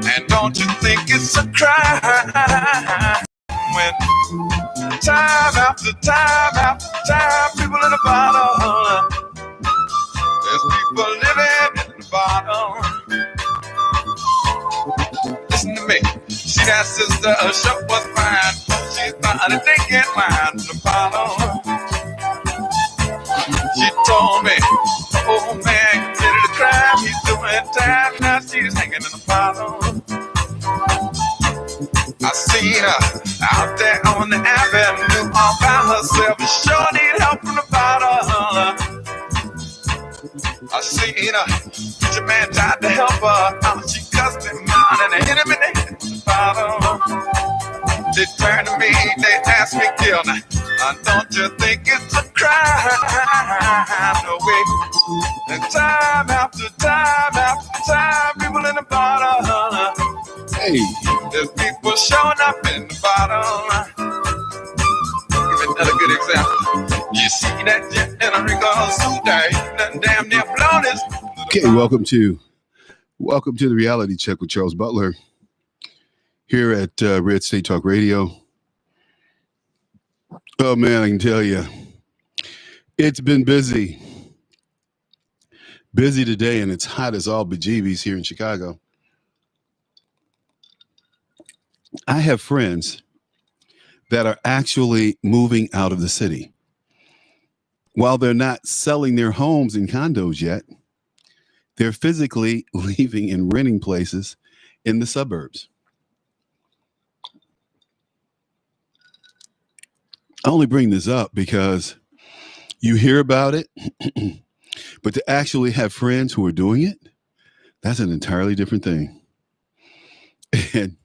And don't you think it's a crime when time after time after time, people in the bottom, there's people living in the bottom. Listen to me. See that sister, her shop was fine. She's trying to take it mine to the bottom. She told me, oh man, committed a crime. He's doing time. Now she's hanging in the bottom. I seen her out there on the avenue all by herself. She sure need help from the bottom. I seen her, your man tried to help her out. She cussed him out and they hit him in the head from the bottom. They turned to me, they asked me, Gilda, don't you think it's a crime? No way. And time after time after time, people in the bottom. Hey, there's people showing up in the bottom. Give another good example. You see that jet in a wrinkle suit there, nothing damn near blown this. Okay, welcome to the Reality Check with Charles Butler here at Red State Talk Radio. Oh man, I can tell you, it's been busy today, and it's hot as all bejeebies here in Chicago. I have friends that are actually moving out of the city. While they're not selling their homes and condos yet, they're physically leaving and renting places in the suburbs. I only bring this up because you hear about it, but to actually have friends who are doing it, that's an entirely different thing. And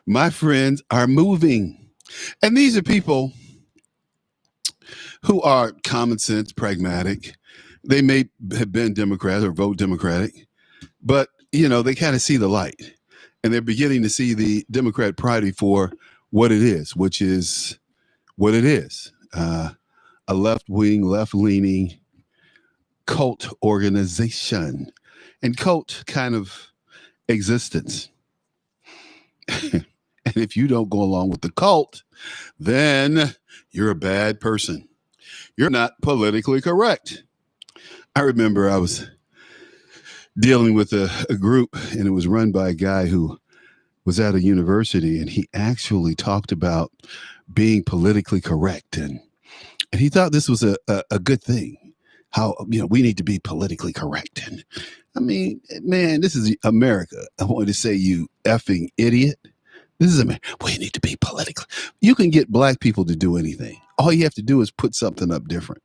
my friends are moving. And these are people who are common sense, pragmatic. They may have been Democrat or vote Democratic, but, you know, they kind of see the light. And they're beginning to see the Democrat Party for what it is, which is what it is. A left-wing, left-leaning cult organization and cult kind of existence. And if you don't go along with the cult, then you're a bad person. You're not politically correct. I remember I was dealing with a group, and it was run by a guy who was at a university, and he actually talked about being politically correct. And he thought this was a good thing. How, you know, we need to be politically correct. And I mean, man, this is America. I wanted to say, you effing idiot. This is America. We need to be politically. You can get black people to do anything. All you have to do is put something up different.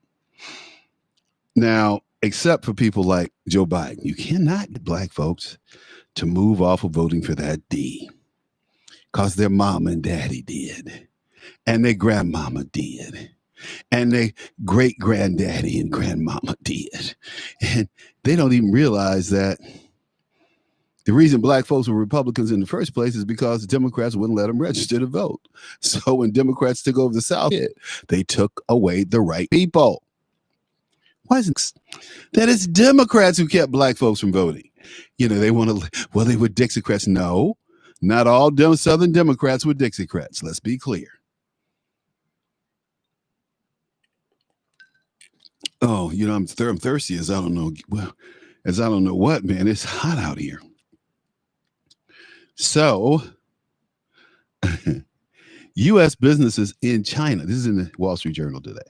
Now, except for people like Joe Biden, you cannot get black folks to move off of voting for that D, because their mama and daddy did, and their grandmama did, and their great granddaddy and grandmama did. And they don't even realize that the reason black folks were Republicans in the first place is because the Democrats wouldn't let them register to vote. So when Democrats took over the South, they took away the right people. Why is it that it's Democrats who kept black folks from voting? You know, they want to, well, they were Dixiecrats. No, not all Southern Democrats were Dixiecrats. Let's be clear. Oh, you know, I'm thirsty as I don't know. Well, as I don't know what, man. It's hot out here. So, U.S. businesses in China, this is in the Wall Street Journal today.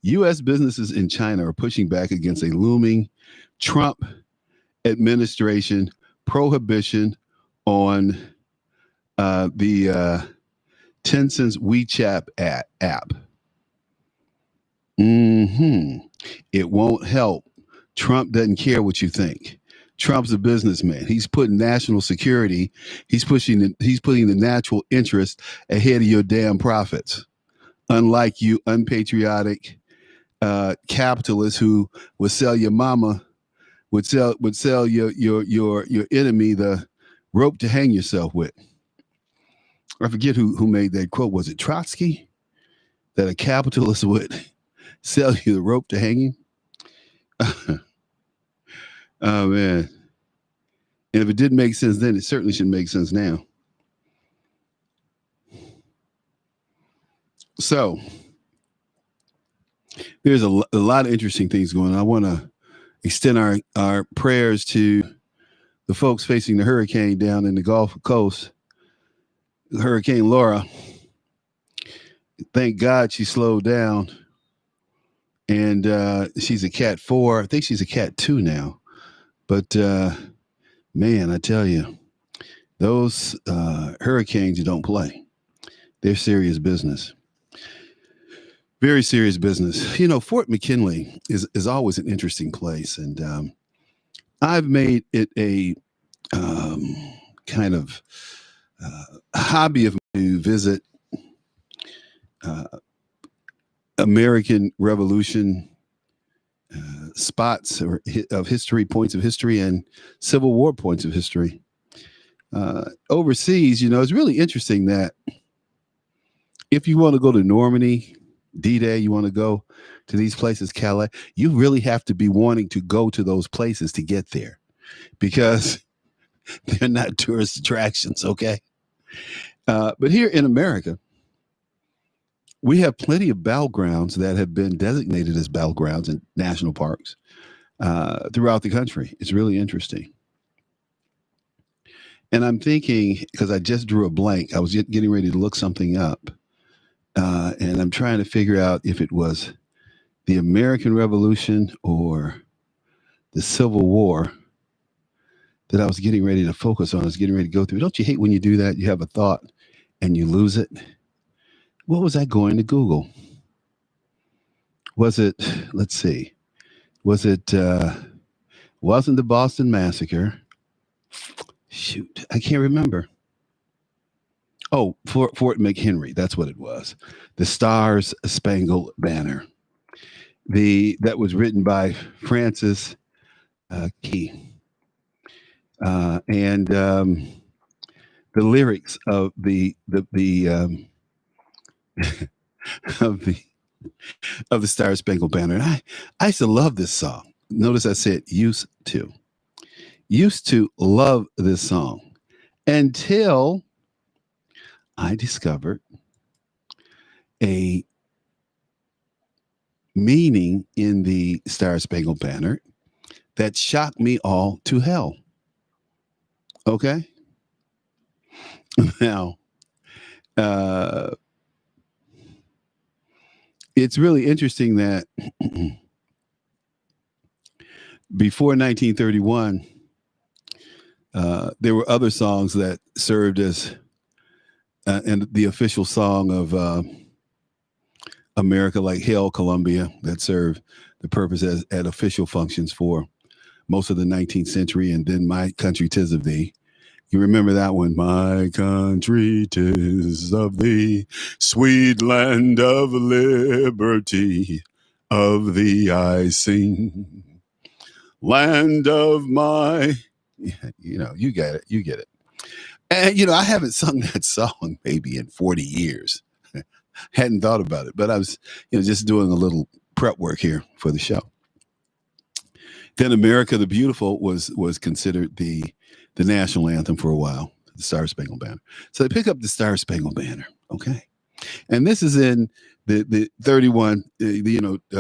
U.S. businesses in China are pushing back against a looming Trump administration prohibition on the Tencent's WeChat app. It won't help. Trump doesn't care what you think. Trump's a businessman. He's putting national security. He's putting the natural interest ahead of your damn profits. Unlike you unpatriotic capitalists who would sell your mama, would sell your enemy the rope to hang yourself with. I forget who made that quote. Was it Trotsky? That a capitalist would sell you the rope to hang you? Oh man. And if it didn't make sense then, it certainly should make sense now. So there's a lot of interesting things going on. I want to extend our prayers to the folks facing the hurricane down in the Gulf Coast, Hurricane Laura. Thank God she slowed down. And she's a Cat 4. I think she's a Cat 2 now. But man, I tell you, those hurricanes, you don't play. They're serious business. Very serious business. You know, Fort McKinley is always an interesting place. And I've made it a kind of hobby of to visit American Revolution spots of history, points of history, and Civil War points of history. Overseas, you know, it's really interesting that if you want to go to Normandy, D-Day, you want to go to these places, Calais, you really have to be wanting to go to those places to get there because they're not tourist attractions, okay? But here in America, we have plenty of battlegrounds that have been designated as battlegrounds in national parks throughout the country. It's really interesting. And I'm thinking, because I just drew a blank, I was getting ready to look something up. And I'm trying to figure out if it was the American Revolution or the Civil War that I was getting ready to focus on. I was getting ready to go through. Don't you hate when you do that? You have a thought and you lose it. What was I going to Google? Was it, let's see, wasn't the Boston Massacre? Shoot, I can't remember. Oh, Fort McHenry, that's what it was. The Stars Spangled Banner. That was written by Francis Key. And the lyrics of the of the Star Spangled Banner. And I used to love this song. Notice I said used to love this song until I discovered a meaning in the Star Spangled Banner that shocked me all to hell. Okay. Now, it's really interesting that before 1931, there were other songs that served as and the official song of America, like Hail Columbia, that served the purpose as at official functions for most of the 19th century. And then My Country 'Tis of Thee. You remember that one? My country 'tis of thee, sweet land of liberty, of thee I sing. Land of my, you know, you get it. And, you know, I haven't sung that song maybe in 40 years. Hadn't thought about it, but I was, you know, just doing a little prep work here for the show. Then America the Beautiful was considered the national anthem for a while, the Star Spangled Banner. So they pick up the Star Spangled Banner, okay? And this is in the 31, the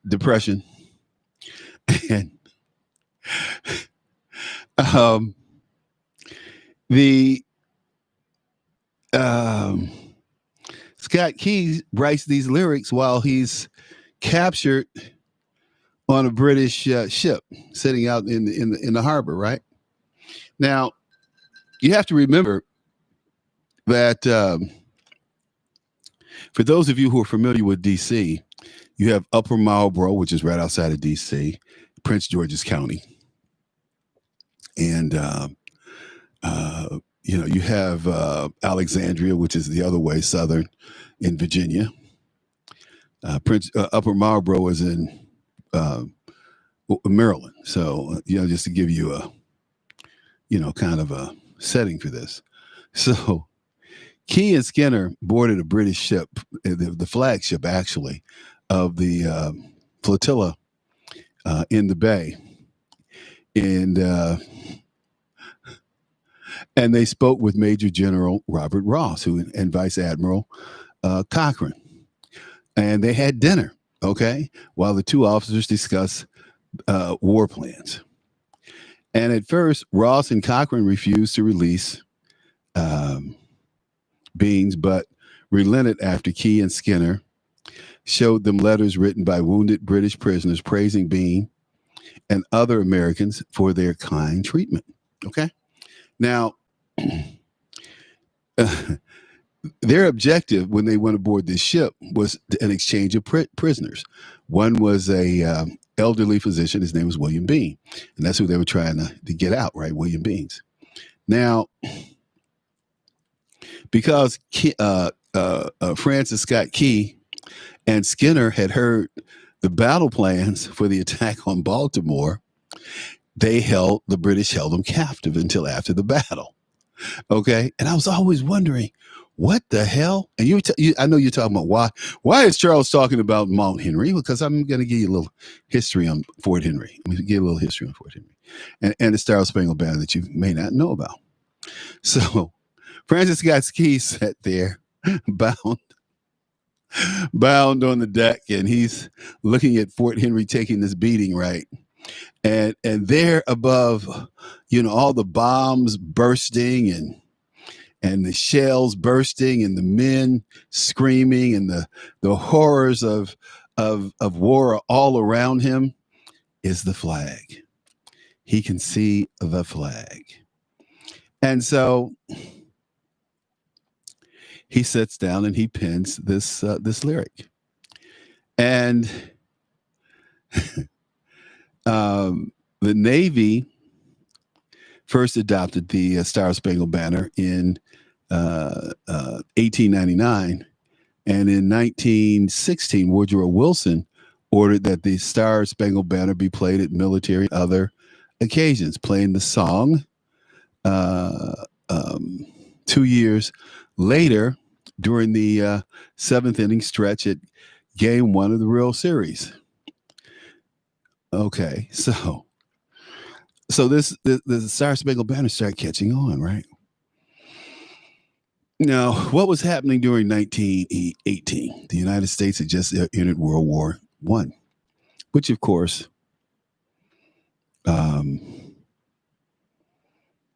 Depression. And Scott Key writes these lyrics while he's captured on a British ship sitting out in the harbor, right? Now, you have to remember that for those of you who are familiar with D.C., you have Upper Marlboro, which is right outside of D.C., Prince George's County. And, you know, you have Alexandria, which is the other way, southern in Virginia. Upper Marlboro is in Maryland. So, you know, just to give you a, you know, kind of a setting for this. So Key and Skinner boarded a British ship, the flagship actually of the flotilla in the bay, and they spoke with Major General Robert Ross, and Vice Admiral Cochrane, and they had dinner. Okay, while the two officers discussed war plans. And at first, Ross and Cochrane refused to release Beans, but relented after Key and Skinner showed them letters written by wounded British prisoners praising Bean and other Americans for their kind treatment. Okay. Now, their objective when they went aboard this ship was an exchange of prisoners. One was a elderly physician. His name was William Bean, and that's who they were trying to get out, right? William Beans. Now, because Francis Scott Key and Skinner had heard the battle plans for the attack on Baltimore, the British held them captive until after the battle. Okay. And I was always wondering, what the hell? And I know you're talking about why is Charles talking about Mount Henry? Because I'm going to give you a little history on Fort Henry. I'm going to give you a little history on Fort Henry and the Star Spangled Banner that you may not know about. So Francis Scott Key sat there bound on the deck, and he's looking at Fort Henry taking this beating, right? And there above, all the bombs bursting and the shells bursting and the men screaming and the horrors of war all around him is the flag. He can see the flag. And so he sits down and he pens this lyric. And the Navy first adopted the Star Spangled Banner in 1899. And in 1916, Woodrow Wilson ordered that the Star Spangled Banner be played at military and other occasions, playing the song 2 years later during the seventh inning stretch at Game 1 of the World Series. Okay, so the Star Spangled Banner started catching on, right? Now, what was happening during 1918? The United States had just entered World War I, which, of course,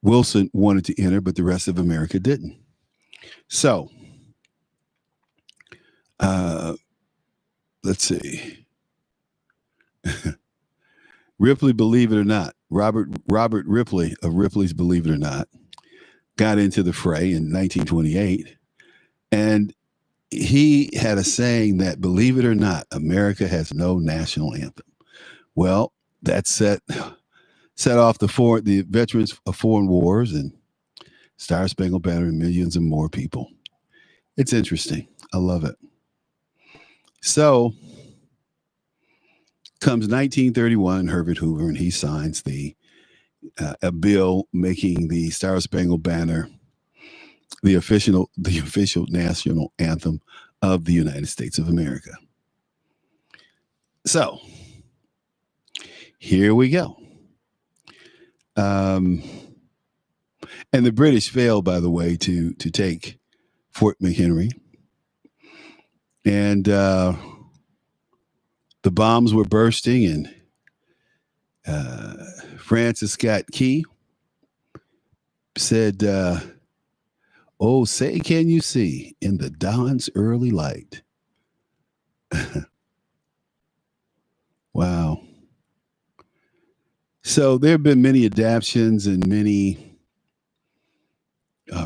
Wilson wanted to enter, but the rest of America didn't. So, let's see. Ripley, believe it or not, Robert Ripley of Ripley's Believe It or Not, got into the fray in 1928, and he had a saying that, believe it or not, America has no national anthem. Well, that set off the veterans of foreign wars and Star Spangled Banner and millions of more people. It's interesting. I love it. So comes 1931, Herbert Hoover, and he signs a bill making the Star Spangled Banner the official national anthem of the United States of America. So here we go. And the British failed, by the way, to take Fort McHenry. And the bombs were bursting, and Francis Scott Key said, oh, say, can you see in the dawn's early light? Wow. So there have been many adaptations and many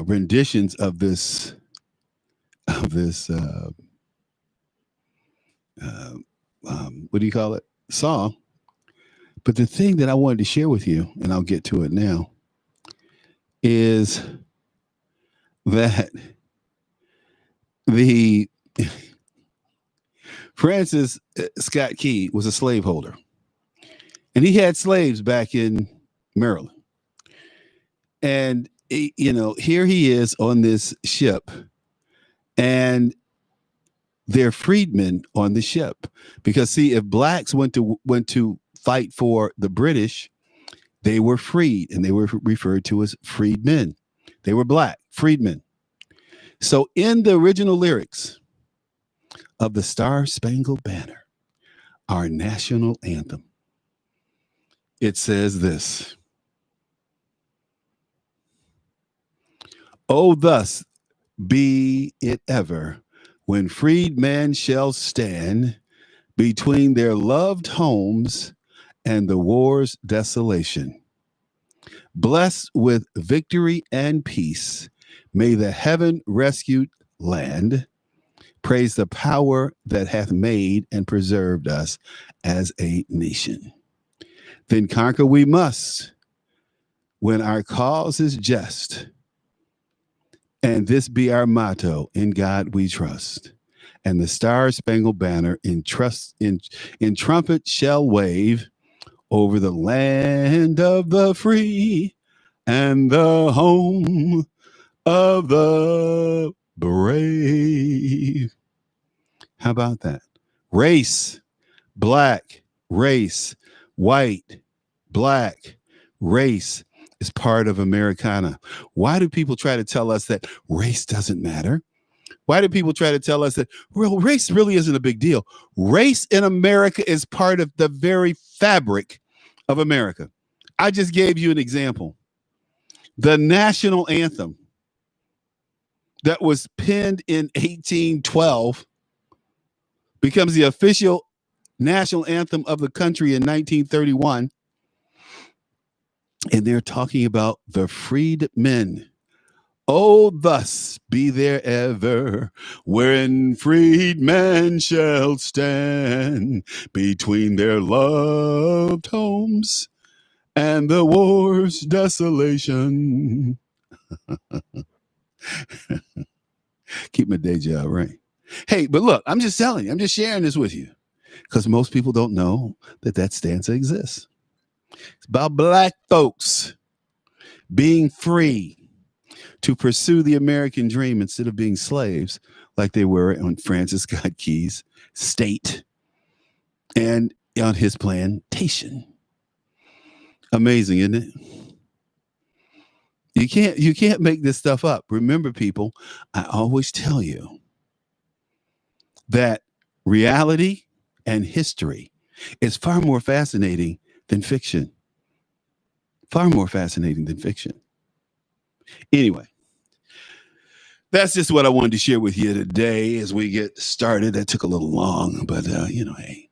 renditions of this what do you call it? Song. But the thing that I wanted to share with you, and I'll get to it now, is that the Francis Scott Key was a slaveholder, and he had slaves back in Maryland. And, here he is on this ship, and they're freedmen on the ship, because see, if blacks went to fight for the British, they were freed, and they were referred to as freedmen. They were black, freedmen. So in the original lyrics of the Star-Spangled Banner, our national anthem, it says this: "Oh, thus be it ever, when freedmen shall stand between their loved homes and the war's desolation. Blessed with victory and peace, may the heaven rescued land praise the power that hath made and preserved us as a nation. Then conquer we must when our cause is just. And this be our motto: in God we trust. And the Star-Spangled Banner in trumpet shall wave over the land of the free and the home of the brave." How about that? Race, black, race, white, black, race is part of Americana. Why do people try to tell us that race doesn't matter? Why do people try to tell us that, well, race really isn't a big deal? Race in America is part of the very fabric of America. I just gave you an example. The national anthem that was penned in 1812 becomes the official national anthem of the country in 1931. And they're talking about the freedmen. Oh, thus be there ever, when freedmen shall stand between their loved homes and the war's desolation. Keep my day job, right? Hey, but look, I'm just telling you, I'm just sharing this with you because most people don't know that that stanza exists. It's about black folks being free to pursue the American dream instead of being slaves like they were on Francis Scott Key's state and on his plantation. Amazing, isn't it? You can't make this stuff up. Remember, people, I always tell you that reality and history is far more fascinating than fiction. Far more fascinating than fiction. Anyway, that's just what I wanted to share with you today as we get started. That took a little long, but hey.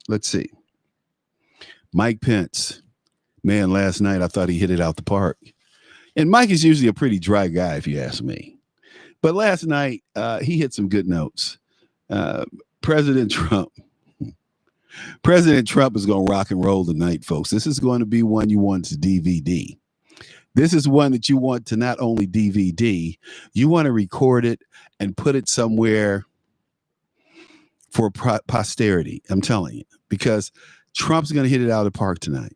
Let's see. Mike Pence. Man, last night I thought he hit it out the park. And Mike is usually a pretty dry guy, if you ask me. But last night, he hit some good notes. President Trump is going to rock and roll tonight, folks. This is going to be one you want to DVD. This is one that you want to not only DVD, you want to record it and put it somewhere for posterity. I'm telling you, because Trump's going to hit it out of the park tonight.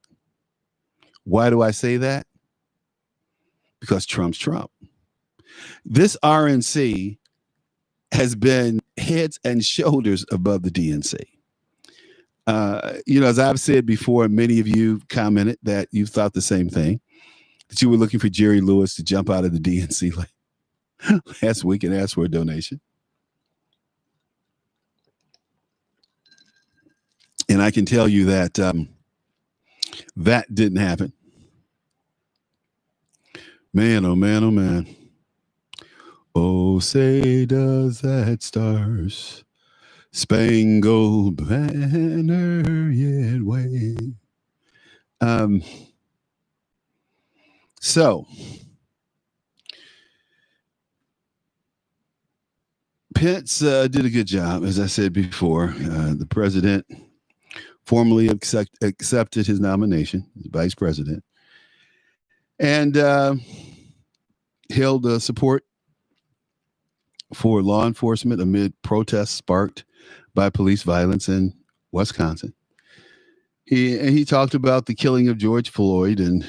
Why do I say that? Because Trump's Trump. This RNC has been heads and shoulders above the DNC. As I've said before, many of you commented that you thought the same thing, that you were looking for Jerry Lewis to jump out of the DNC last week and ask for a donation. And I can tell you that that didn't happen. Man, oh man, oh man. Oh, say does that star-spangled banner yet wave? So Pence did a good job, as I said before. The president formally accepted his nomination as vice president and held support for law enforcement amid protests sparked by police violence in Wisconsin. He talked about the killing of George Floyd and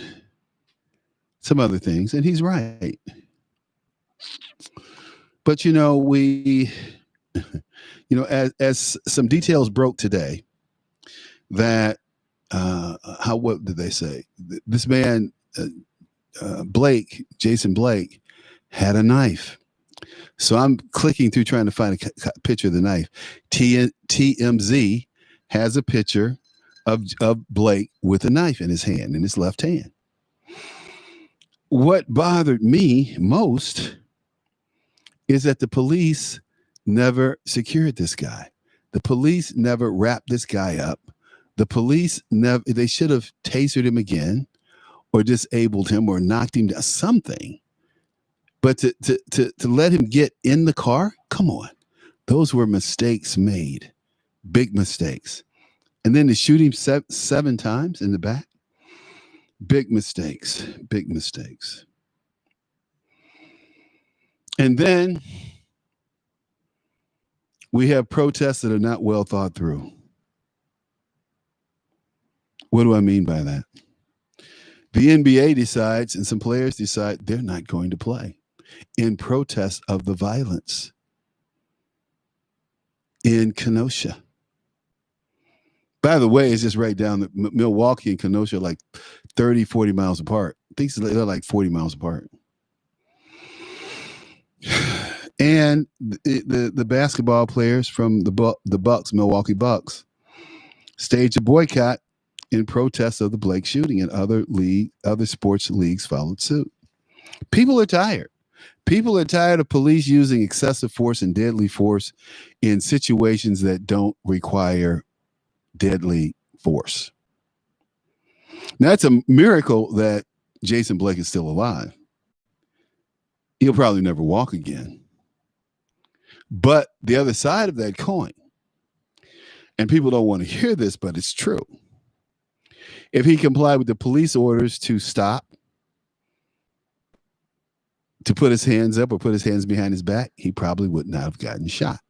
some other things, and he's right. But as some details broke today, that what did they say? This man, Jason Blake, had a knife. So I'm clicking through trying to find a picture of the knife. TMZ has a picture of Blake with a knife in his hand, in his left hand. What bothered me most is that the police never secured this guy. The police never wrapped this guy up. The police they should have tasered him again or disabled him or knocked him down, something. But to let him get in the car, come on. Those were mistakes made, big mistakes. And then to shoot him seven times in the back, big mistakes, big mistakes. And then we have protests that are not well thought through. What do I mean by that? The NBA decides, and some players decide they're not going to play in protest of the violence in Kenosha. By the way, it's just right down the Milwaukee and Kenosha are like 30, 40 miles apart. I think they're like 40 miles apart. And the basketball players from the Bucks, Milwaukee Bucks, staged a boycott in protest of the Blake shooting, and other sports leagues followed suit. People are tired. People are tired of police using excessive force and deadly force in situations that don't require deadly force. Now, it's a miracle that Jason Blake is still alive. He'll probably never walk again. But the other side of that coin, and people don't want to hear this, but it's true. If he complied with the police orders to stop, to put his hands up or put his hands behind his back, he probably would not have gotten shot.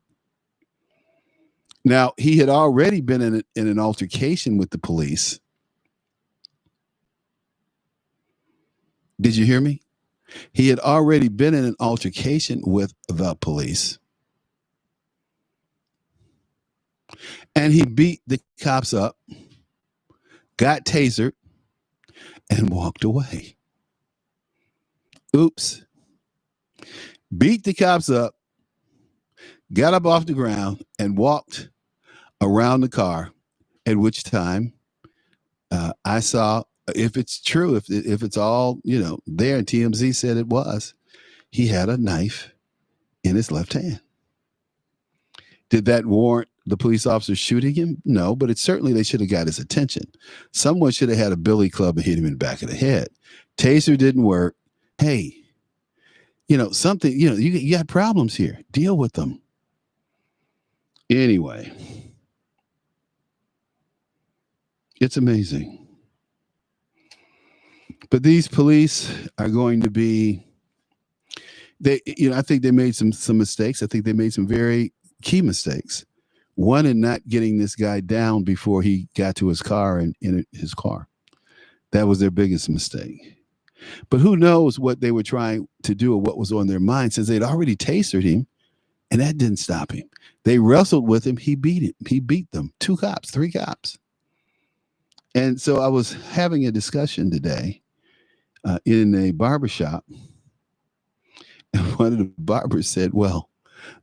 Now, he had already been in an altercation with the police. Did you hear me? He had already been in an altercation with the police. And he beat the cops up, got tasered, and walked away. Oops. Beat the cops up, got up off the ground, and walked around the car, at which time I saw, if it's true, if it's all, there, and TMZ said it was, he had a knife in his left hand. Did that warrant the police officer shooting him? No, but it certainly, they should have got his attention. Someone should have had a billy club and hit him in the back of the head. Taser didn't work. Hey, something, you got problems here. Deal with them. Anyway, it's amazing. But these police are going to be, I think they made some mistakes. I think they made some very key mistakes. One, in not getting this guy down before he got to his car and in his car. That was their biggest mistake. But who knows what they were trying to do or what was on their mind, since they'd already tasered him, and that didn't stop him. They wrestled with him. He beat him. He beat them. 2 cops, 3 cops. And so I was having a discussion today in a barbershop, and one of the barbers said, well,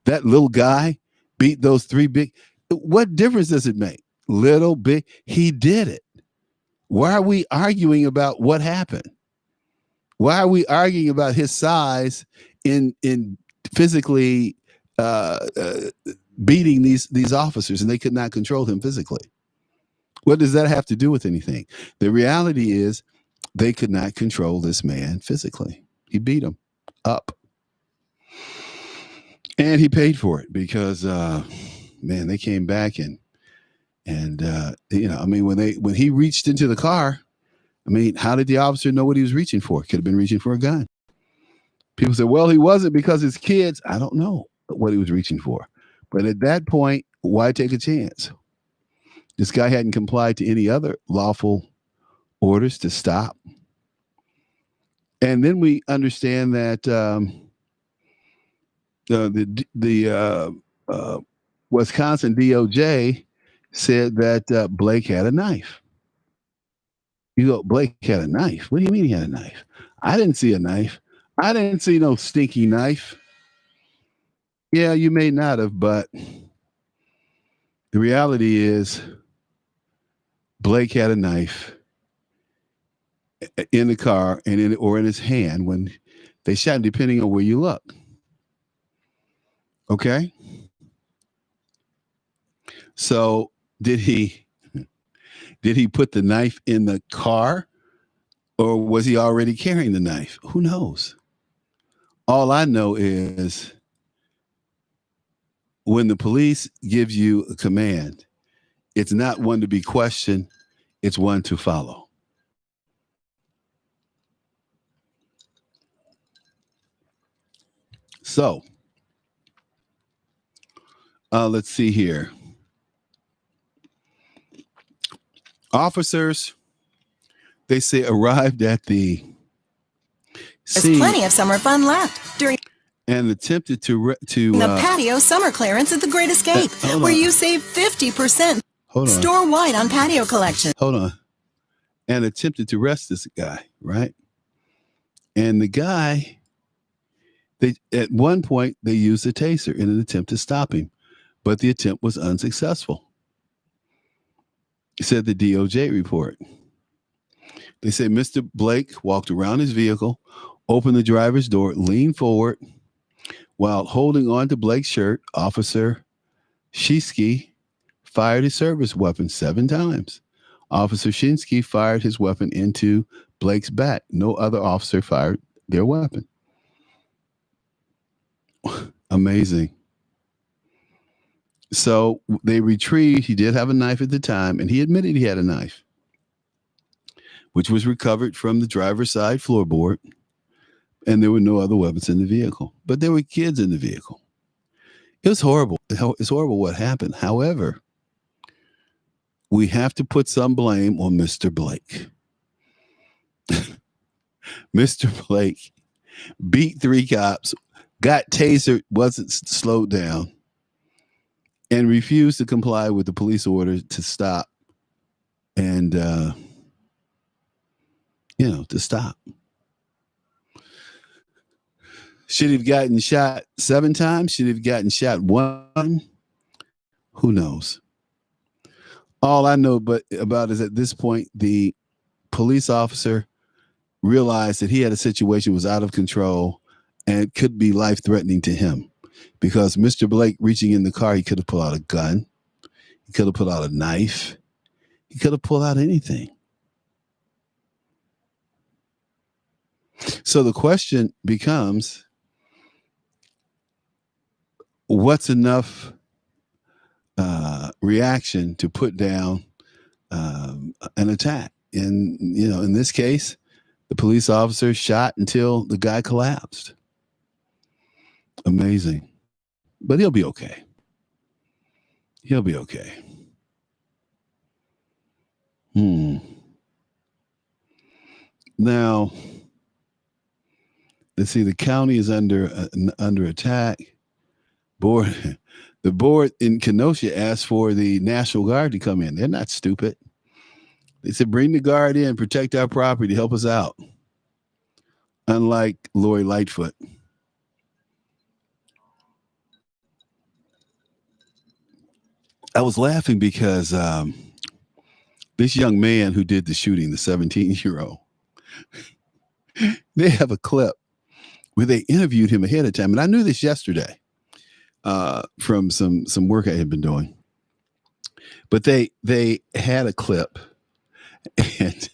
that little guy beat those 3 big. What difference does it make? Little, big, he did it. Why are we arguing about what happened? Why are we arguing about his size in physically beating these officers, and they could not control him physically? What does that have to do with anything? The reality is they could not control this man physically. He beat him up. And he paid for it because, they came back and when he reached into the car, how did the officer know what he was reaching for? Could have been reaching for a gun. People said, well, he wasn't because his kids. I don't know what he was reaching for. But at that point, why take a chance? This guy hadn't complied to any other lawful orders to stop. And then we understand that the Wisconsin DOJ said that Blake had a knife. You go, Blake had a knife. What do you mean he had a knife? I didn't see a knife. I didn't see no stinky knife. Yeah, you may not have, but the reality is Blake had a knife in the car and or in his hand when they shot him, depending on where you look. Okay? So did he put the knife in the car or was he already carrying the knife? Who knows? All I know is when the police gives you a command, it's not one to be questioned, it's one to follow. So, let's see here. Officers, they say, arrived at the scene. There's plenty of summer fun left during and attempted to the patio summer clearance at the Great Escape, where you save 50% store-wide on patio collection. Hold on. And attempted to arrest this guy, right? And the guy, at one point, they used a taser in an attempt to stop him, but the attempt was unsuccessful, said the DOJ report. They say Mr. Blake walked around his vehicle, opened the driver's door, leaned forward. While holding on to Blake's shirt, Officer Shinsky fired his service weapon 7 times. Officer Shinsky fired his weapon into Blake's back. No other officer fired their weapon. Amazing. So they retrieved, he did have a knife at the time, and he admitted he had a knife, which was recovered from the driver's side floorboard. And there were no other weapons in the vehicle, but there were kids in the vehicle. It was horrible. It's horrible what happened. However, we have to put some blame on Mr. Blake. Mr. Blake beat 3 cops, got tasered, wasn't slowed down, and refused to comply with the police order to stop and, to stop. Should he have gotten shot 7 times? Should he have gotten shot 1? Who knows? All I know about is at this point, the police officer realized that he had a situation that was out of control and could be life-threatening to him. Because Mr. Blake reaching in the car, he could have pulled out a gun. He could have pulled out a knife. He could have pulled out anything. So the question becomes, what's enough reaction to put down an attack? And, in this case, the police officer shot until the guy collapsed. Amazing. But he'll be okay. He'll be okay. Now, let's see, the county is under attack. The board in Kenosha asked for the National Guard to come in. They're not stupid. They said, bring the Guard in, protect our property, help us out. Unlike Lori Lightfoot. I was laughing because this young man who did the shooting, the 17-year-old, they have a clip where they interviewed him ahead of time. And I knew this yesterday. From some work I had been doing, but they had a clip, and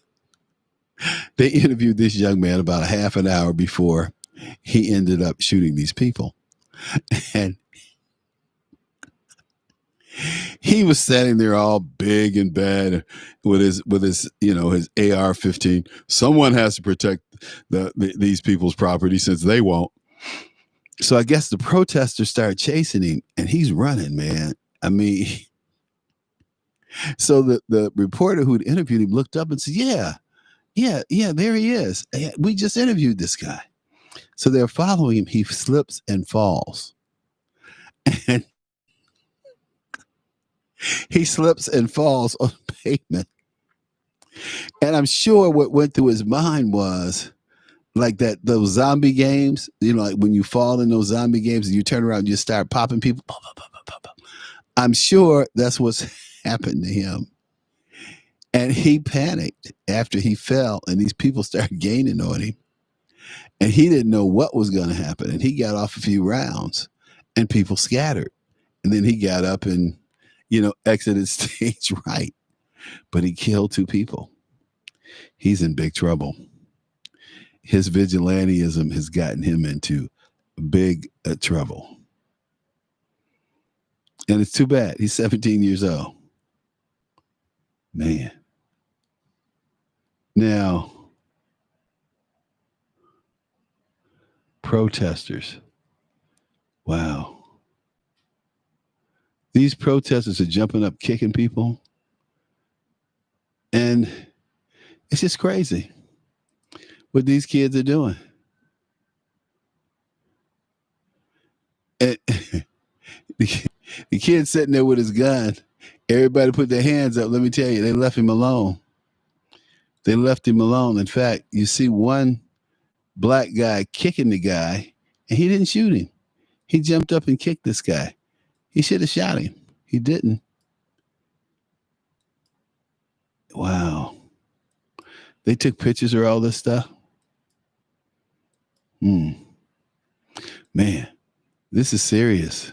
they interviewed this young man about a half an hour before he ended up shooting these people, and he was standing there all big and bad with his his AR-15. Someone has to protect these people's property since they won't. So I guess the protesters started chasing him, and he's running, man. I mean, so the reporter who'd interviewed him looked up and said, yeah, there he is. We just interviewed this guy. So they're following him. He slips and falls. And He slips and falls on the pavement. And I'm sure what went through his mind was like those zombie games, like when you fall in those zombie games and you turn around and you start popping people. I'm sure that's what's happened to him. And he panicked after he fell and these people started gaining on him. And he didn't know what was going to happen. And he got off a few rounds and people scattered. And then he got up and, exited stage right. But he killed 2 people. He's in big trouble. His vigilantism has gotten him into big trouble. And it's too bad. He's 17 years old. Man. Now, protesters. Wow. These protesters are jumping up, kicking people. And it's just crazy what these kids are doing. And the kid sitting there with his gun. Everybody put their hands up. Let me tell you, they left him alone. They left him alone. In fact, you see one black guy kicking the guy, and he didn't shoot him. He jumped up and kicked this guy. He should have shot him. He didn't. Wow. They took pictures of all this stuff. Man, this is serious.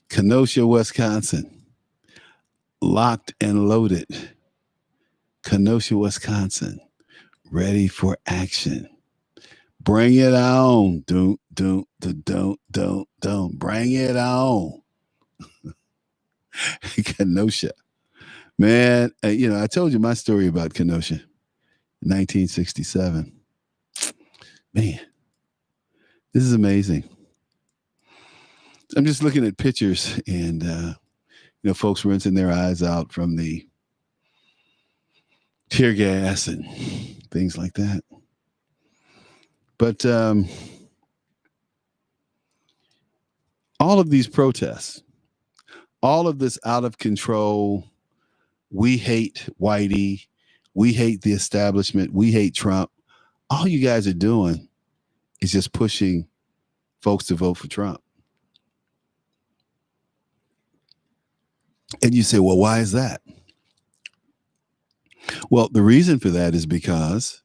Kenosha, Wisconsin. Locked and loaded. Kenosha, Wisconsin. Ready for action. Bring it on. Don't. Bring it on. Kenosha. Man, I told you my story about Kenosha. 1967. Man, this is amazing. I'm just looking at pictures and, folks rinsing their eyes out from the tear gas and things like that. But all of these protests, all of this out of control, we hate Whitey, we hate the establishment, we hate Trump. All you guys are doing is just pushing folks to vote for Trump. And you say, well, why is that? Well, the reason for that is because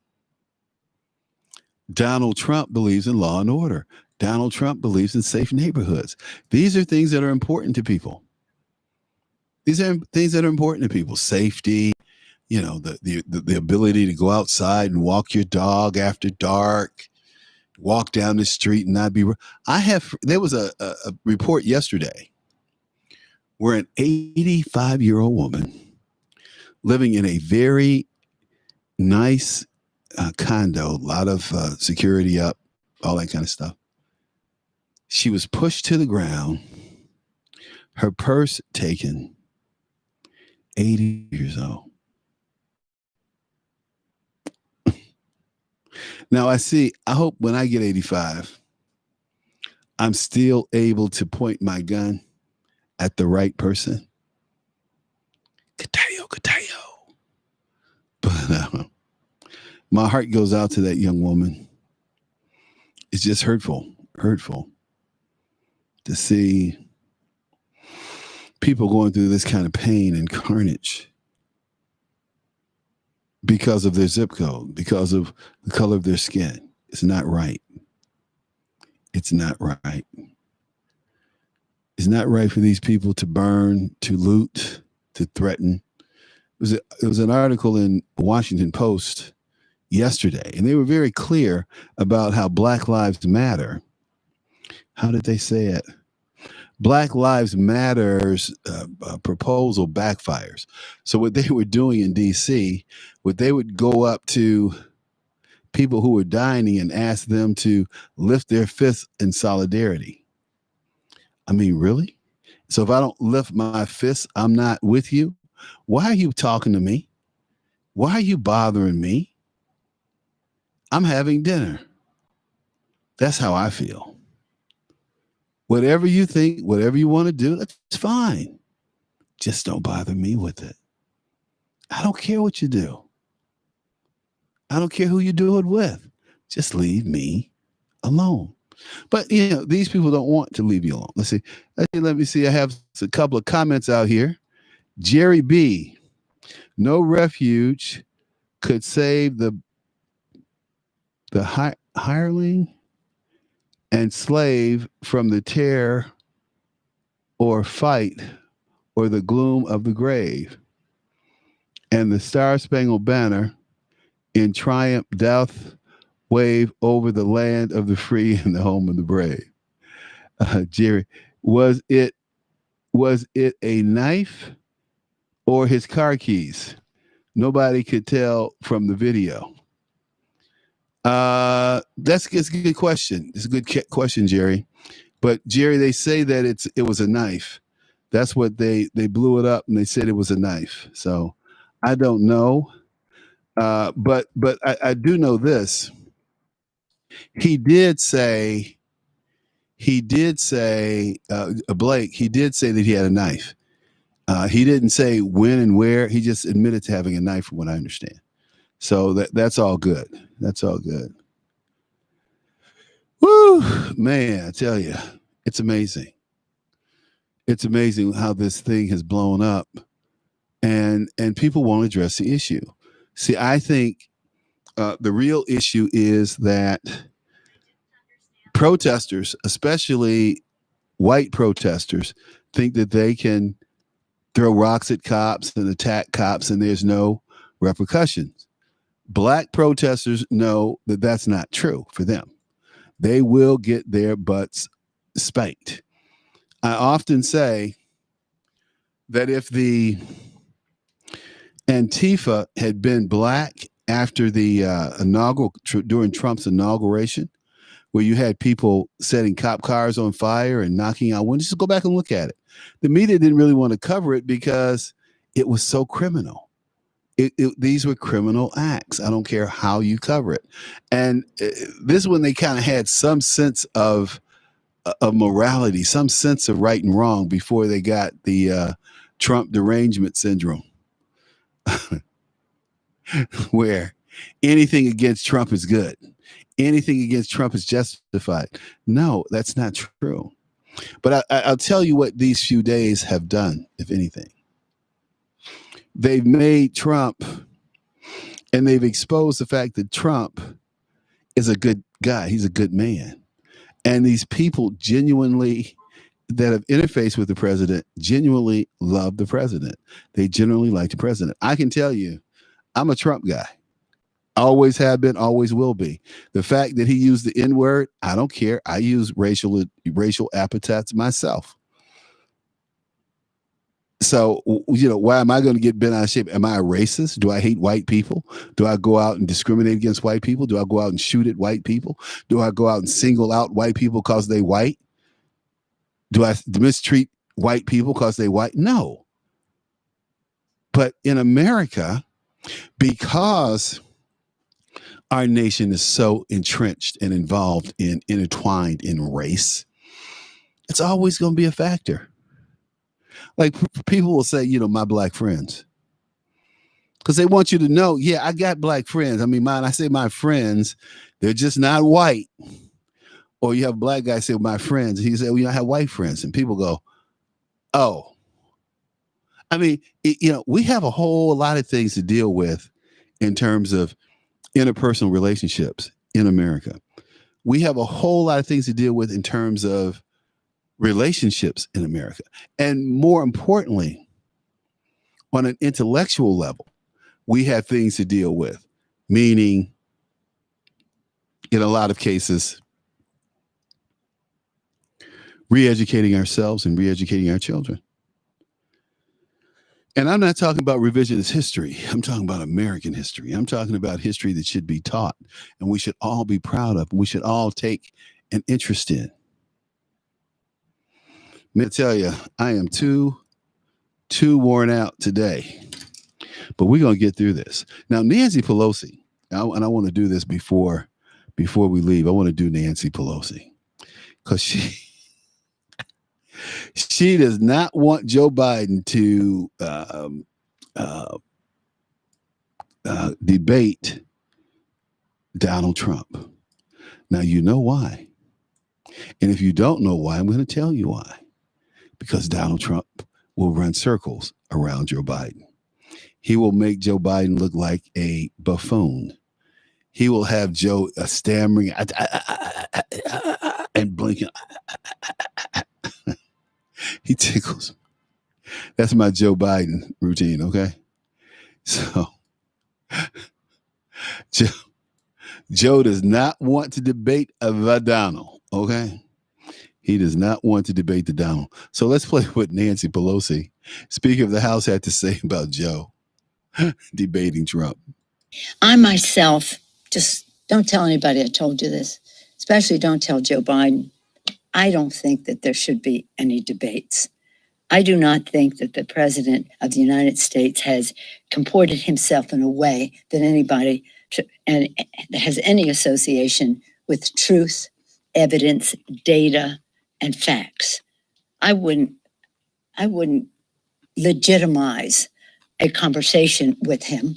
Donald Trump believes in law and order. Donald Trump believes in safe neighborhoods. These are things that are important to people. These are things that are important to people. Safety, the ability to go outside and walk your dog after dark, walk down the street and not be. There was a report yesterday where an 85-year-old woman living in a very nice condo, a lot of security up, all that kind of stuff. She was pushed to the ground, her purse taken, 80 years old. Now I hope when I get 85, I'm still able to point my gun at the right person. Katayo. But my heart goes out to that young woman. It's just hurtful to see people going through this kind of pain and carnage because of their zip code, because of the color of their skin. It's not right. It's not right. It's not right for these people to burn, to loot, to threaten. It was an article in Washington Post yesterday, and they were very clear about how Black Lives Matter. How did they say it? Black Lives Matter's proposal backfires. So what they were doing in D.C., they would go up to people who were dining and ask them to lift their fists in solidarity. I mean, really? So if I don't lift my fist, I'm not with you? Why are you talking to me? Why are you bothering me? I'm having dinner. That's how I feel. Whatever you think, whatever you want to do, that's fine. Just don't bother me with it. I don't care what you do. I don't care who you do it with. Just leave me alone. But these people don't want to leave you alone. Let's see. Let me see. I have a couple of comments out here. Jerry B. No refuge could save the hireling and slave from the terror or fight or the gloom of the grave. And the Star-Spangled Banner in triumph doth wave over the land of the free and the home of the brave. Jerry, was it a knife or his car keys? Nobody could tell from the video. That's a good question. It's a good question, Jerry. But Jerry, they say that it was a knife. That's what they blew it up and they said it was a knife. So I don't know. But I do know this. He did say Blake, he did say that he had a knife. He didn't say when and where. He just admitted to having a knife, from what I understand. So that's all good. That's all good. Woo, man, I tell you, it's amazing. It's amazing how this thing has blown up, and people won't address the issue. See, I think the real issue is that protesters, especially white protesters, think that they can throw rocks at cops and attack cops and there's no repercussions. Black protesters know that that's not true for them. They will get their butts spanked. I often say that if the Antifa had been black after the during Trump's inauguration, where you had people setting cop cars on fire and knocking out windows, just go back and look at it. The media didn't really want to cover it because it was so criminal. These were criminal acts. I don't care how you cover it. And this one, they kind of had some sense of morality, some sense of right and wrong before they got the Trump derangement syndrome, where anything against Trump is good. Anything against Trump is justified. No, that's not true. But I'll tell you what these few days have done, if anything. They've made Trump, and they've exposed the fact that Trump is a good guy. He's a good man. And these people genuinely that have interfaced with the president genuinely love the president. They generally like the president. I can tell you, I'm a Trump guy. Always have been, always will be. The fact that he used the N-word, I don't care. I use racial epithets myself. So, why am I going to get bent out of shape? Am I a racist? Do I hate white people? Do I go out and discriminate against white people? Do I go out and shoot at white people? Do I go out and single out white people because they white? Do I mistreat white people because they white? No. But in America, because our nation is so entrenched and involved and intertwined in race, it's always going to be a factor. Like people will say, my black friends, because they want you to know, yeah, I got black friends. I mean, I say my friends, they're just not white. Or you have a black guy say, my friends. He said, I have white friends. And people go, oh. I mean, we have a whole lot of things to deal with in terms of interpersonal relationships in America. We have a whole lot of things to deal with in terms of relationships in America. And more importantly, on an intellectual level, we have things to deal with, meaning in a lot of cases, re-educating ourselves and re-educating our children. And I'm not talking about revisionist history. I'm talking about American history. I'm talking about history that should be taught and we should all be proud of. We should all take an interest in. Let me tell you, I am too worn out today, but we're going to get through this. Now, Nancy Pelosi, and I want to do this before we leave. I want to do Nancy Pelosi because She does not want Joe Biden to debate Donald Trump. Now, you know why. And if you don't know why, I'm going to tell you why. Because Donald Trump will run circles around Joe Biden. He will make Joe Biden look like a buffoon. He will have Joe stammering and blinking. He tickles. That's my Joe Biden routine, okay? So Joe does not want to debate the Donald, okay? He does not want to debate the Donald. So let's play what Nancy Pelosi, Speaker of the House, had to say about Joe debating Trump. I myself, just don't tell anybody I told you this, especially don't tell Joe Biden. I don't think that there should be any debates. I do not think that the president of the United States has comported himself in a way that anybody and has any association with truth, evidence, data, and facts. I wouldn't legitimize a conversation with him,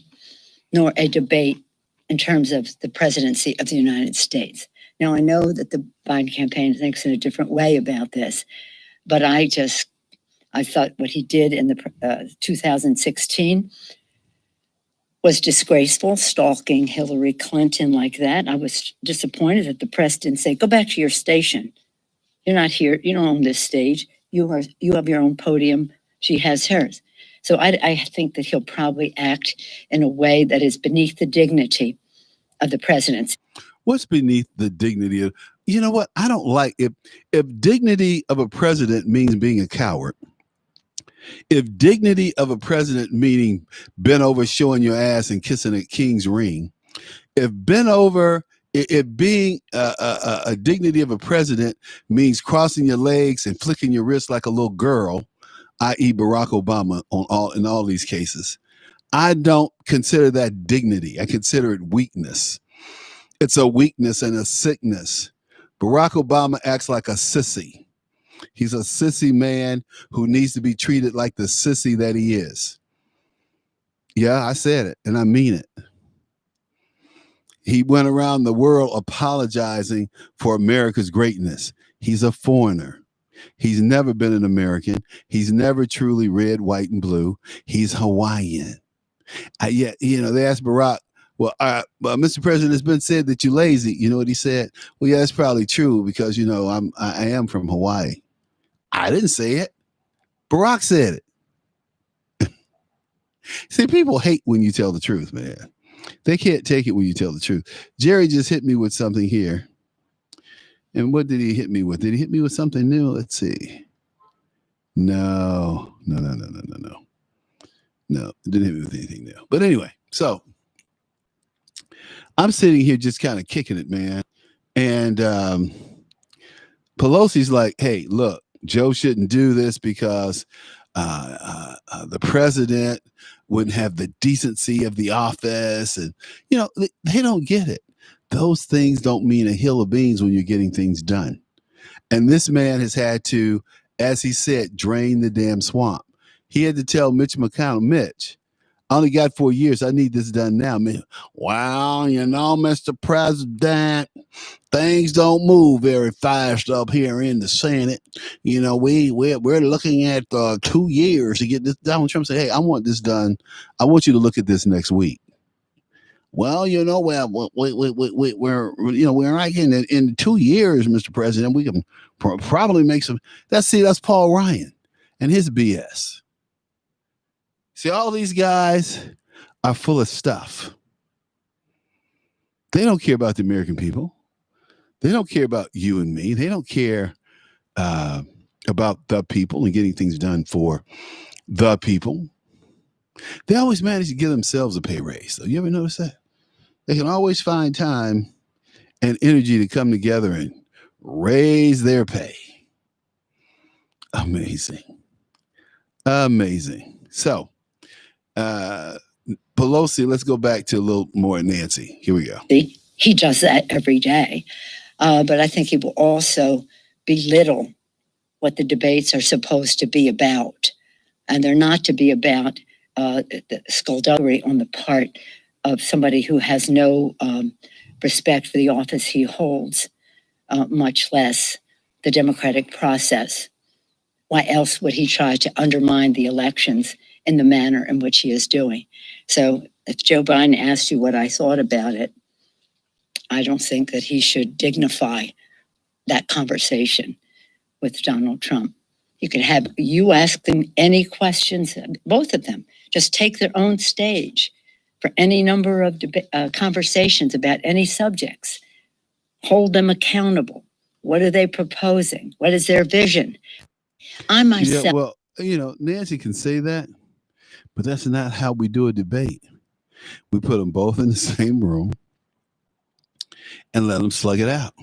nor a debate in terms of the presidency of the United States. Now, I know that the Biden campaign thinks in a different way about this, but I thought what he did in the 2016 was disgraceful, stalking Hillary Clinton like that. I was disappointed that the press didn't say, go back to your station. You're not here. You don't own this stage. You have your own podium. She has hers. So I think that he'll probably act in a way that is beneath the dignity of the presidency. What's beneath the dignity of, you know what? I don't like if dignity of a president means being a coward. If dignity of a president meaning bent over showing your ass and kissing a king's ring, if being a dignity of a president means crossing your legs and flicking your wrist like a little girl, i.e. Barack Obama in all these cases, I don't consider that dignity. I consider it weakness. It's a weakness and a sickness. Barack Obama acts like a sissy. He's a sissy man who needs to be treated like the sissy that he is. Yeah, I said it, and I mean it. He went around the world apologizing for America's greatness. He's a foreigner. He's never been an American. He's never truly red, white, and blue. He's Hawaiian. They asked Barack, well, Mr. President, it's been said that you're lazy. You know what he said? Well, yeah, that's probably true because, I am from Hawaii. I didn't say it. Barack said it. See, people hate when you tell the truth, man. They can't take it when you tell the truth. Jerry just hit me with something here. And what did he hit me with? Did he hit me with something new? Let's see. No, it didn't hit me with anything new. But anyway, so I'm sitting here just kind of kicking it, man. And Pelosi's like, hey, look, Joe shouldn't do this because the president wouldn't have the decency of the office. And, they don't get it. Those things don't mean a hill of beans when you're getting things done. And this man has had to, as he said, drain the damn swamp. He had to tell Mitch McConnell, Mitch, I only got 4 years. I need this done now. Well, Mr. President, things don't move very fast up here in the Senate. We're looking at 2 years to get this done. Donald Trump said, hey, I want this done. I want you to look at this next week. Well, we're right in 2 years, Mr. President. We can probably make some. That's Paul Ryan and his BS. See, all these guys are full of stuff. They don't care about the American people. They don't care about you and me. They don't care about the people and getting things done for the people. They always manage to give themselves a pay raise. So you ever notice that? They can always find time and energy to come together and raise their pay. Amazing. So, Pelosi, let's go back to a little more Nancy. Here we go. He does that every day. But I think he will also belittle what the debates are supposed to be about. And they're not to be about the skullduggery on the part of somebody who has no respect for the office he holds, much less the democratic process. Why else would he try to undermine the elections in the manner in which he is doing? So if Joe Biden asked you what I thought about it, I don't think that he should dignify that conversation with Donald Trump. You can have you ask them any questions, both of them. Just take their own stage for any number of conversations about any subjects. Hold them accountable. What are they proposing? What is their vision? I myself. Yeah, well, Nancy can say that, but that's not how we do a debate. We put them both in the same room and let them slug it out.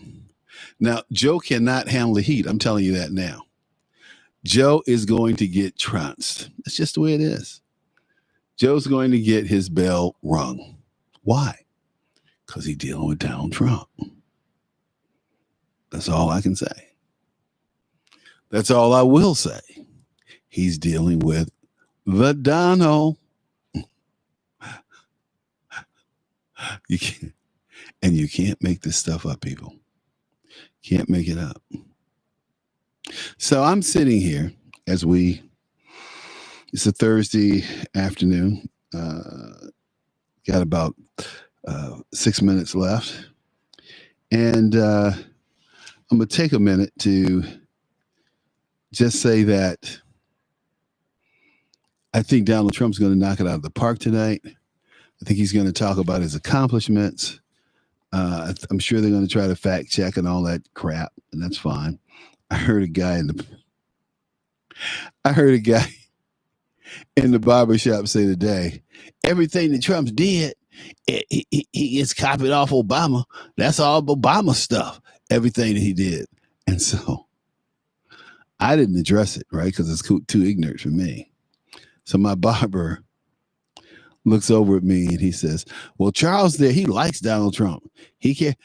Now, Joe cannot handle the heat. I'm telling you that now. Joe is going to get trounced. That's just the way it is. Joe's going to get his bell rung. Why? Because he's dealing with Donald Trump. That's all I can say. That's all I will say. He's dealing with the Donald. You can't make this stuff up, people. Can't make it up. So I'm sitting here it's a Thursday afternoon. Got about 6 minutes left. And I'm going to take a minute to just say that I think Donald Trump's going to knock it out of the park tonight. I think he's going to talk about his accomplishments. I'm sure they're going to try to fact check and all that crap, and that's fine. I heard a guy in the barbershop say today, everything that Trump did, he gets copied off Obama. That's all Obama stuff, everything that he did. And so I didn't address it, right? Because it's too ignorant for me. So my barber looks over at me and he says, well, Charles there, he likes Donald Trump. He can't,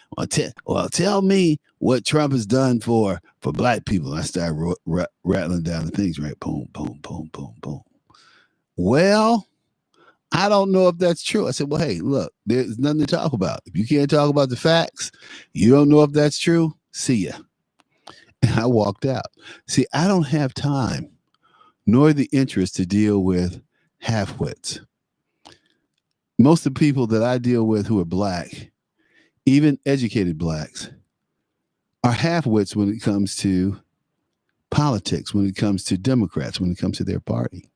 tell me what Trump has done for black people. And I started rattling down the things, right? Boom, boom, boom, boom, boom. Well, I don't know if that's true. I said, well, hey, look, there's nothing to talk about. If you can't talk about the facts, you don't know if that's true, see ya. And I walked out. See, I don't have time nor the interest to deal with half-wits. Most of the people that I deal with who are black, even educated blacks, are half-wits when it comes to politics, when it comes to Democrats, when it comes to their party,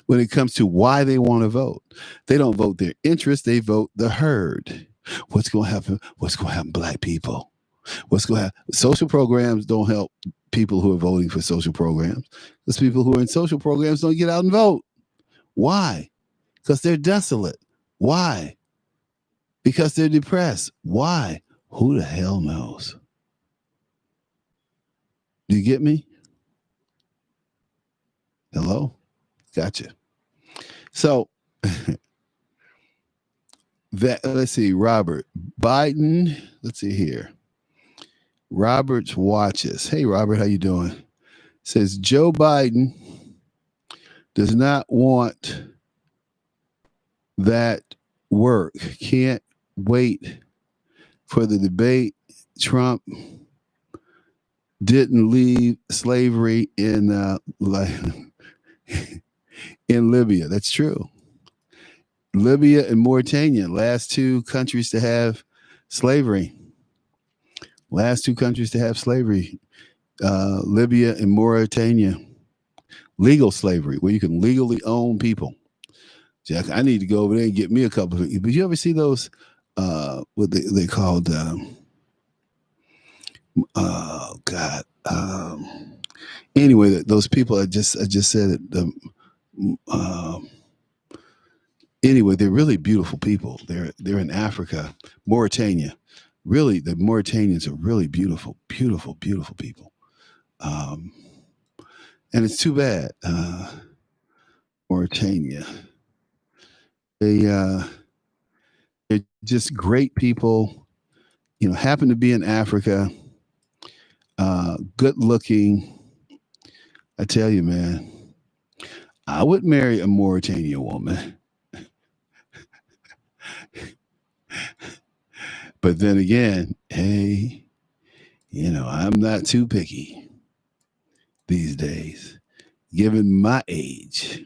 when it comes to why they want to vote. They don't vote their interest, they vote the herd. What's going to happen? What's going to happen, black people? What's going to happen? Social programs don't help people who are voting for social programs. Those people who are in social programs don't get out and vote. Why? Because they're desolate. Why? Because they're depressed. Why? Who the hell knows? Do you get me? Hello? Gotcha. So let's see, Robert Biden. Let's see here. Robert's watches. Hey, Robert, how you doing? Says Joe Biden does not want that work. Can't wait for the debate. Trump didn't leave slavery in Libya. That's true. Libya and Mauritania, last two countries to have slavery. Libya and Mauritania. Legal slavery, where you can legally own people. Jack, I need to go over there and get me a couple of. But you ever see those? What they called? Oh God. Anyway, those people I just said it. Anyway, they're really beautiful people. They're in Africa, Mauritania. Really, the Mauritanians are really beautiful, beautiful, beautiful people. And it's too bad. Mauritania. They're just great people, happen to be in Africa, good looking, I tell you, man, I would marry a Mauritanian woman. But then again, hey, I'm not too picky these days, given my age.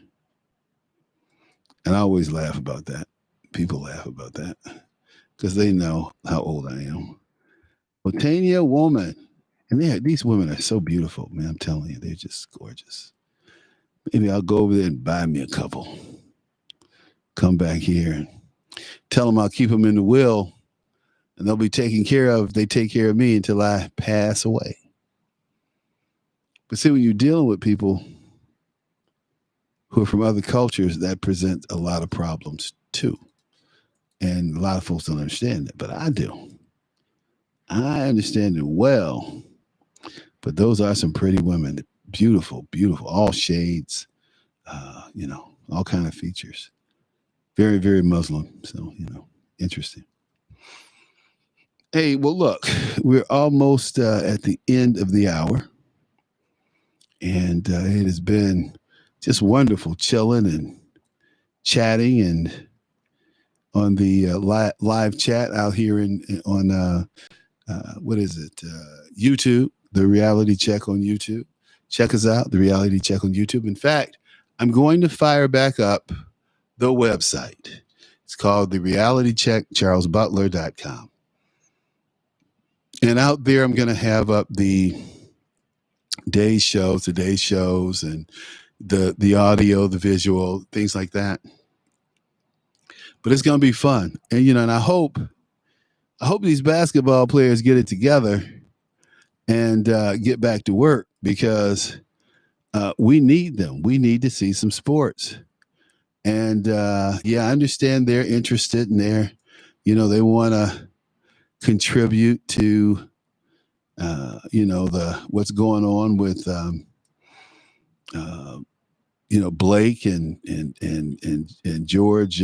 And I always laugh about that. People laugh about that because they know how old I am. Mauritania woman. And these women are so beautiful, man. I'm telling you, they're just gorgeous. Maybe I'll go over there and buy me a couple. Come back here and tell them I'll keep them in the will and they'll be taken care of if they take care of me until I pass away. But see, when you're dealing with people who are from other cultures, that presents a lot of problems too. And a lot of folks don't understand it, but I do. I understand it well. But those are some pretty women. Beautiful, beautiful, all shades, all kind of features. Very, very Muslim. So, interesting. Hey, well, look, we're almost at the end of the hour. And it has been just wonderful chilling and chatting and on the live chat out here on what is it? YouTube, the Reality Check on YouTube. Check us out, the Reality Check on YouTube. In fact, I'm going to fire back up the website. It's called the Reality Check, CharlesButler.com. And out there, I'm going to have up the today's shows, and the audio, the visual, things like that. But it's going to be fun. And, and I hope these basketball players get it together and get back to work because we need them. We need to see some sports. And I understand they're interested and they want to contribute to, what's going on with, Blake and George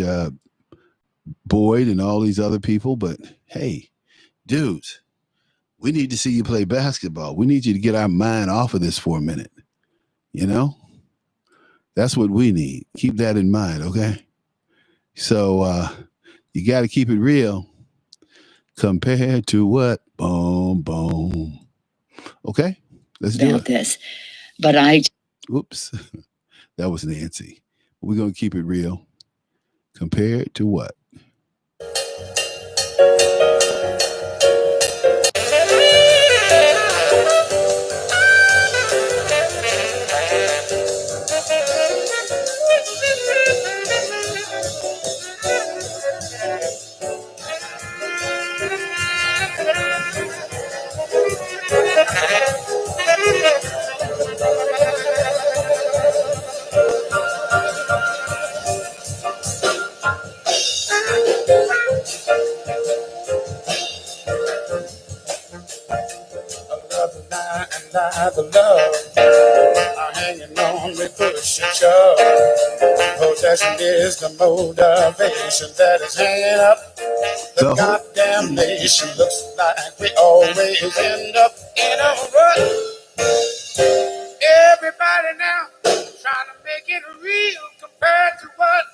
Boyd and all these other people. But hey, dudes, we need to see you play basketball. We need you to get our mind off of this for a minute. That's what we need. Keep that in mind, okay? So you got to keep it real compared to what? Boom, boom. Okay, let's do it. This, but Oops, that was Nancy. We're going to keep it real compared to what? The love are hanging on me, push and shove. Possession is the motivation that is hanging up the goddamn nation. Looks like we always end up in a rut. Everybody now trying to make it real compared to what?